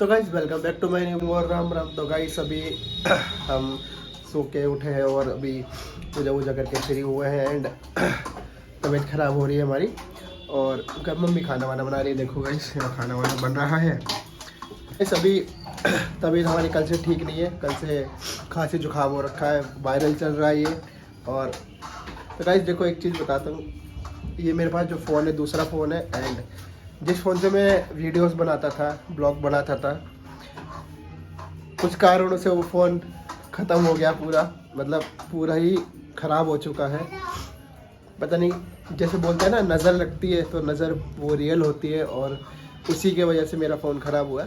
तो guys welcome back to my new और राम राम। तो गाइस अभी हम सो के उठे हैं और अभी पूजा वूजा करके फ्री हुए हैं एंड तबीयत ख़राब हो रही है हमारी। और कब मम्मी खाना वाना बना रही है, देखो गाइस यहाँ खाना वाना बन रहा है। इस अभी तबीयत हमारी कल से ठीक नहीं है, कल से खांसी जुकाम हो रखा है, वायरल चल रहा है ये। और तो गाइस देखो एक चीज़ बताता हूँ, ये मेरे पास जो फ़ोन है दूसरा फ़ोन है एंड जिस फ़ोन से मैं वीडियोस बनाता था, ब्लॉग बनाता था, कुछ कारणों से वो फ़ोन ख़त्म हो गया पूरा, मतलब पूरा ही ख़राब हो चुका है। पता नहीं, जैसे बोलते हैं ना नज़र लगती है तो नज़र वो रियल होती है और उसी के वजह से मेरा फ़ोन ख़राब हुआ।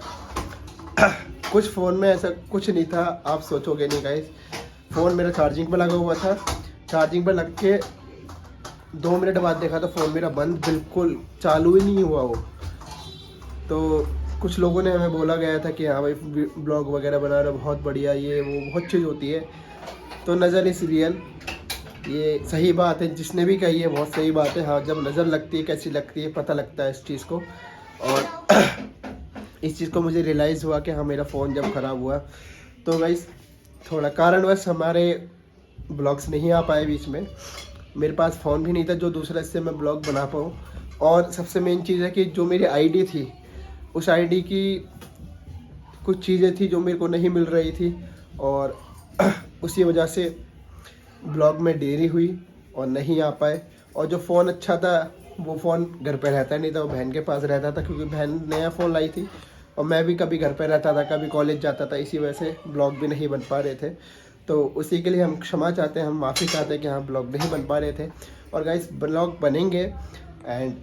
कुछ फ़ोन में ऐसा कुछ नहीं था, आप सोचोगे नहीं गाइस। फ़ोन मेरा चार्जिंग पर लगा हुआ था, चार्जिंग पर लग के 2 मिनट बाद देखा तो फ़ोन मेरा बंद, बिल्कुल चालू ही नहीं हुआ वो। तो कुछ लोगों ने हमें बोला गया था कि हाँ भाई ब्लॉग वगैरह बना रहे हो, बहुत बढ़िया, ये वो बहुत चीज़ होती है। तो नज़र इज़ रियल, ये सही बात है, जिसने भी कही है बहुत सही बात है। हाँ, जब नज़र लगती है कैसी लगती है पता लगता है इस चीज़ को। और इस चीज़ को मुझे रियलाइज़ हुआ कि हाँ मेरा फ़ोन जब ख़राब हुआ तो गाइस थोड़ा कारणवश हमारे ब्लॉग्स नहीं आ पाए बीच में। मेरे पास फ़ोन भी नहीं था जो दूसरा इससे मैं ब्लॉग बना पाऊँ। और सबसे मेन चीज़ है कि जो मेरी आईडी थी, उस आईडी की कुछ चीज़ें थी जो मेरे को नहीं मिल रही थी और उसी वजह से ब्लॉग में देरी हुई और नहीं आ पाए। और जो फ़ोन अच्छा था वो फ़ोन घर पे रहता नहीं था, वो बहन के पास रहता था क्योंकि बहन नया फ़ोन लाई थी और मैं भी कभी घर पे रहता था, कभी कॉलेज जाता था, इसी वजह से ब्लॉग भी नहीं बन पा रहे थे। तो उसी के लिए हम क्षमा चाहते हैं, हम माफ़ी चाहते हैं कि हाँ ब्लॉग नहीं बन पा रहे थे। और गाइस ब्लॉग बनेंगे एंड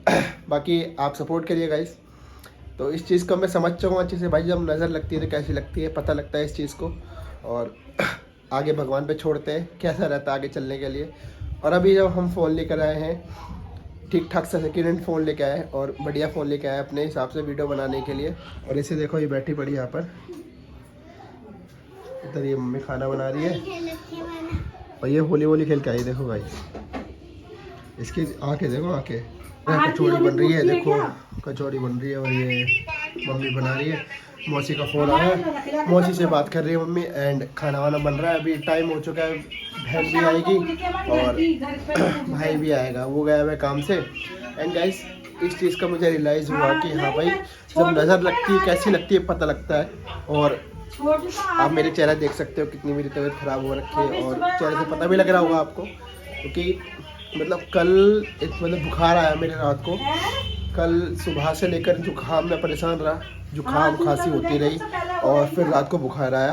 बाकी आप सपोर्ट करिए गाइस। तो इस चीज़ को मैं समझ चुका हूँ अच्छे से भाई, जब नज़र लगती है तो कैसी लगती है पता लगता है इस चीज़ को। और आगे भगवान पे छोड़ते हैं कैसा रहता है आगे चलने के लिए। और अभी जब हम फ़ोन लेकर आए हैं, ठीक ठाक सा सेकेंड हैंड फ़ोन लेके आए और बढ़िया फ़ोन लेके आए अपने हिसाब से वीडियो बनाने के लिए। और इसे देखो ये बैठी पड़ी यहाँ पर, इधर ये मम्मी खाना बना रही है और ये होली वोली खेल के आई। देखो भाई इसकी आंखें देखो, आंखें। कचौड़ी बन रही है, देखो कचौड़ी बन रही है और ये मम्मी बना रही है। मौसी का फ़ोन आया, मौसी से बात कर रही है मम्मी एंड खाना वाना बन रहा है। अभी टाइम हो चुका है, बहन भी आएगी और भाई भी आएगा, वो गया हुआ काम से। एंड गाइस इस चीज़ का मुझे रियलाइज़ हुआ कि हाँ भाई जब नज़र लगती है कैसी लगती है पता लगता है। और आप मेरे चेहरा देख सकते हो कितनी मेरी तबीयत ख़राब हो रखी है और चेहरे से पता भी लग रहा होगा आपको, क्योंकि मतलब कल एक मतलब बुखार आया मेरे रात को। कल सुबह से लेकर जुकाम में परेशान रहा, जुकाम खांसी होती रही और फिर रात को बुखार आया।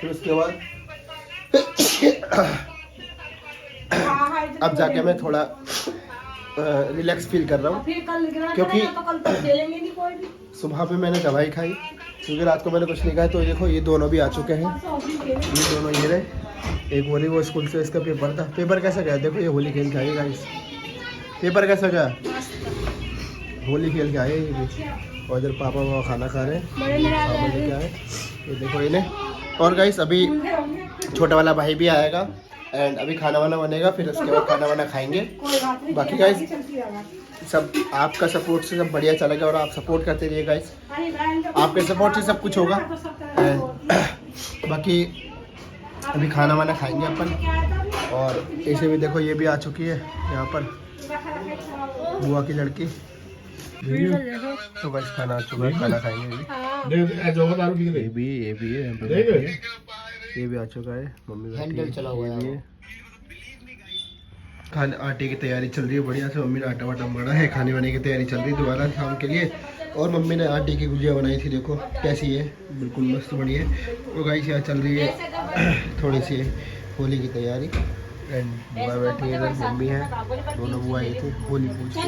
फिर उसके बाद अब जाके मैं थोड़ा रिलैक्स फील कर रहा हूँ, क्योंकि सुबह पे मैंने दवाई खाई क्योंकि रात को मैंने कुछ नहीं खाया। तो देखो ये दोनों भी आ चुके हैं, ये दोनों ये रहे। एक होली वो स्कूल से इसका पेपर था, पेपर कैसा गया देखो, ये होली खेल के आए गाइस। पेपर कैसा गया, होली खेल के आए ये भी। और इधर पापा वहाँ खाना खा रहे हैं, लेके आए ये देखो इन्हें। और गाइस अभी छोटा वाला भाई भी आएगा एंड अभी खाना वाना बनेगा, फिर उसके बाद खाना वाना खाएंगे। बाकी गाइस सब आपका सपोर्ट से सब बढ़िया चलेगा और आप सपोर्ट करते रहिए गाइस, आपके सपोर्ट से सब कुछ होगा। एंड बाकी अभी खाना वाना खाएंगे अपन। और ऐसे भी देखो ये भी आ चुकी है यहाँ पर, बुआ की लड़की। तो बस खाना आ चुका है, खाना खाएंगे अभी। ये भी है, ये भी आ चुका है, मम्मी बैठी है। खाने आटे की तैयारी चल रही है बढ़िया से, मम्मी ने आटा वाटा मड़ा है, खाने वाने की तैयारी चल रही है दोबारा शाम के लिए। और मम्मी ने आटे की गुजिया बनाई थी, देखो कैसी है, बिल्कुल मस्त बढ़िया है। तो गाइस यहाँ चल रही है थोड़ी सी होली की तैयारी एंड बुआ बैठी है इधर, मम्मी है, दोनों बुआ आई थी होली पूछते।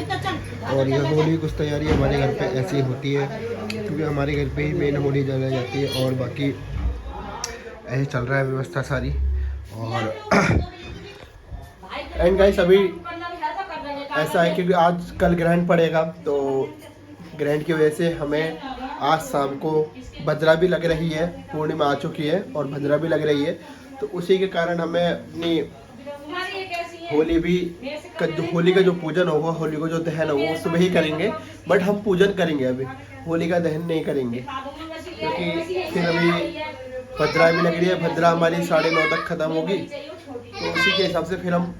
और ये होली कुछ तैयारी हमारे घर पे ऐसी होती है क्योंकि हमारे घर पे ही मेन होली जलाई जाती है और बाकी ऐसे चल रहा है व्यवस्था सारी। और एंड गाइस अभी ऐसा है क्योंकि आज कल ग्रहण पड़ेगा, तो ग्रहण की वजह से हमें आज शाम को बजरा भी लग रही है, पूर्णिमा आ चुकी है और बजरा भी लग रही है। तो उसी के कारण हमें अपनी होली भी होली का जो पूजन होगा, होली को जो दहन होगा वो सुबह ही करेंगे, बट हम पूजन करेंगे अभी। होलिका दहन नहीं करेंगे, क्योंकि फिर अभी भद्रा भी लग रही है। भद्रा हमारी 9:30 तक ख़त्म होगी, तो उसी के हिसाब से फिर हम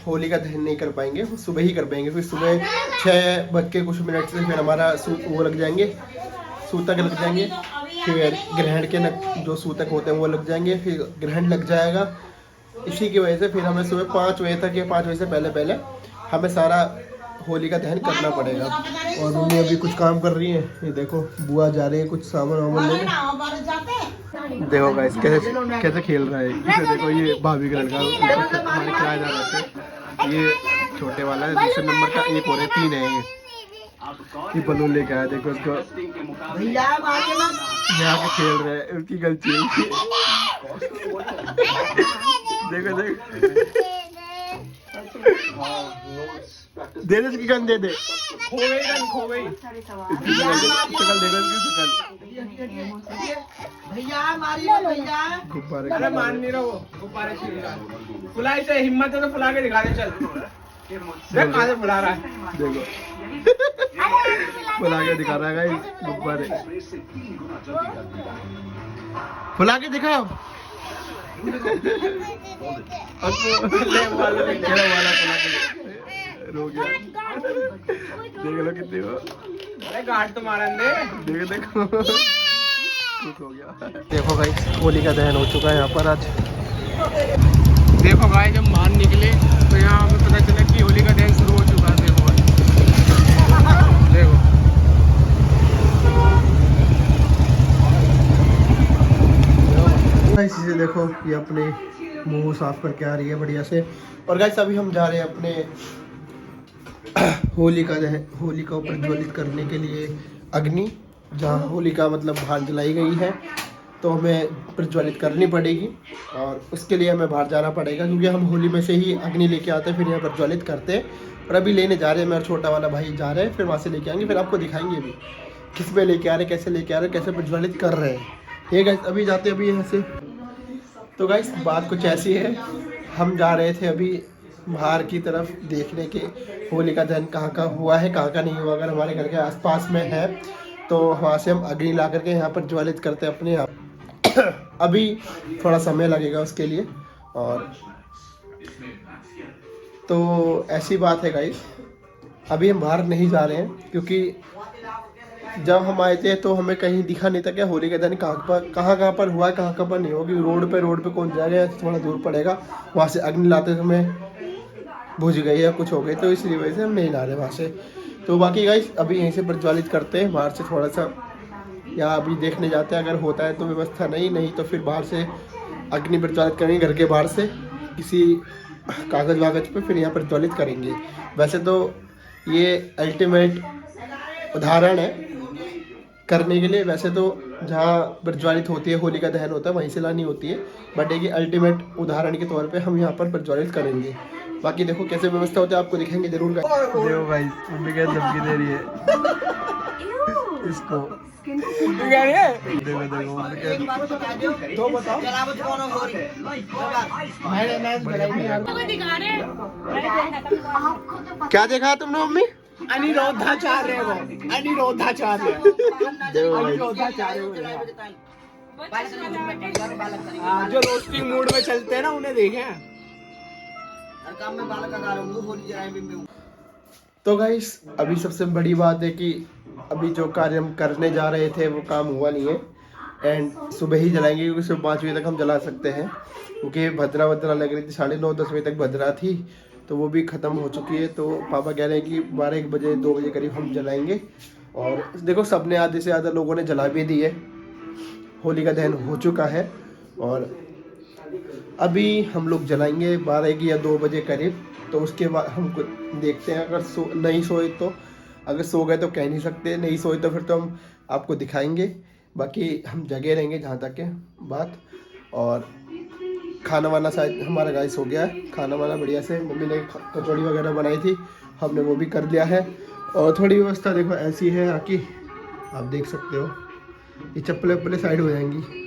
होलिका दहन नहीं कर पाएंगे, सुबह ही कर पाएंगे। फिर सुबह 6:00 से फिर हमारा वो लग जाएंगे, सूतक लग जाएंगे। फिर ग्रहण के जो सूतक होते हैं वो लग जाएंगे, फिर ग्रहण लग जाएगा। इसी की वजह से फिर हमें सुबह 5 बजे तक या 5 बजे से पहले हमें सारा होलिका दहन करना पड़ेगा। और मम्मी अभी कुछ काम कर रही है, ये देखो बुआ जा रही है कुछ सामान वामान लेने। देखो गाइस कैसे खेल रहा है, इसे देखो, ये भाभी का लड़का हमारे किराए जा रहे थे। ये छोटे वाला है, दूसरे नंबर का 1 और 3 है। ये बलून लेके आया, देखो उसको यहाँ पे खेल रहे हैं, उनकी गलती है। देखो दे दे इसकी गन, दे दे। खो गई शकल, देखो इसकी शकल। गुब्बारे, अरे मान नहीं रहा वो, गुब्बारे फुलाई से हिम्मत है तो फुला के दिखा दे। चल देख कहाँ से फुला रहा है, देखो फुला के दिखा रहा है गुब्बारे, फुला के दिखाओ। रो गया, देख लो कितनी वो, अरे गार्ड तो मारन दे, देखो खुश हो गया। देखो भाई होली का दहन हो चुका है यहाँ पर आज। देखो भाई जब बाहर निकले तो यहाँ हमें पता चला कि होली का दहन शुरू हो चुका है। देखो भाई, देखो इसी से देखो ये अपने मुंह साफ करके आ रही है बढ़िया से। और गाइस अभी हम जा रहे हैं अपने होलिका ऊपर ज्वलित करने के लिए अग्नि, जहाँ होलिका मतलब बाहर जलाई गई है तो हमें प्रज्वलित करनी पड़ेगी। और उसके लिए हमें बाहर जाना पड़ेगा, क्योंकि हम होली में से ही अग्नि लेके आते हैं, फिर यहाँ प्रज्वलित करते हैं। और अभी लेने जा रहे हैं, मेरा छोटा वाला भाई जा रहे हैं, फिर वहाँ से लेके आएंगे, फिर आपको दिखाएंगे भी किस पे लेके आ रहे हैं, कैसे लेके आ रहे हैं, कैसे प्रज्वलित कर रहे हैं। ये गाइस अभी जाते अभी यहाँ से। तो गाइस बात कुछ ऐसी है, हम जा रहे थे अभी बाहर की तरफ देखने के होलिका दहन कहाँ का हुआ है, कहाँ का नहीं हुआ। अगर हमारे घर के आसपास में है तो वहाँ से हम अग्नि ला करके यहाँ पर ज्वलित करते हैं अपने आप। अभी थोड़ा समय लगेगा उसके लिए। और तो ऐसी बात है गाइस, अभी हम बाहर नहीं जा रहे हैं, क्योंकि जब हम आए थे तो हमें कहीं दिखा नहीं था क्या होलिका दहन कहाँ पर हुआ है, कहाँ पर नहीं होगी। रोड पे कौन जाएगा, थोड़ा दूर पड़ेगा, वहाँ से अग्नि लाते समय बुझ गई या कुछ हो गई, तो इसलिए वजह से हम नहीं ला रहे वहाँ से। तो बाकी गाइस अभी यहीं से प्रज्वलित करते हैं बाहर से थोड़ा सा, या अभी देखने जाते हैं, अगर होता है तो व्यवस्था, नहीं तो फिर बाहर से अग्नि प्रज्वलित करेंगे घर के बाहर से किसी कागज़ वागज पे, फिर यहाँ प्रज्वलित करेंगे। वैसे तो ये अल्टीमेट उदाहरण है करने के लिए, वैसे तो जहाँ प्रज्वलित होती है होलिका दहन होता है वहीं से लानी होती है, बट एक अल्टीमेट उदाहरण के तौर पे हम यहाँ पर प्रज्वलित करेंगे। बाकी देखो कैसे व्यवस्था होती है, आपको दिखाएंगे जरूर। देखो भाई मम्मी क्या धमकी दे रही है इसको, तो बताओ क्या देखा तुमने मम्मी? अनिरोधाचार्य वो, अनिरोधाचार्य जो रोस्टिंग मूड में चलते हैं ना, उन्हें देखे हैं। तो गाइस अभी सबसे बड़ी बात है कि अभी जो कार्य हम करने जा रहे थे वो काम हुआ नहीं है, एंड सुबह ही जलाएंगे, क्योंकि सुबह 5 बजे तक हम जला सकते हैं, क्योंकि भद्रा लग रही थी 9:30-10 बजे तक भद्रा थी, तो वो भी ख़त्म हो चुकी है। तो पापा कह रहे हैं कि 12-1 बजे 2 बजे करीब हम जलाएंगे। और देखो सबने आधे से ज़्यादा लोगों ने जला भी दी है, होलिका दहन हो चुका है। और अभी हम लोग जलाएंगे 12 या 2 बजे करीब। तो उसके बाद हम देखते हैं, अगर नहीं सोए तो, अगर सो गए तो कह नहीं सकते, नहीं सोए तो फिर तो हम आपको दिखाएंगे। बाकी हम जगे रहेंगे जहाँ तक है बात। और खाना वाना शायद हमारा गाइस हो गया है, खाना वाना बढ़िया से मम्मी ने कचौड़ी वगैरह बनाई थी, हमने वो भी कर लिया है। और थोड़ी व्यवस्था देखो ऐसी है यहाँ की, आप देख सकते हो, ये चप्पलें साइड हो जाएंगी।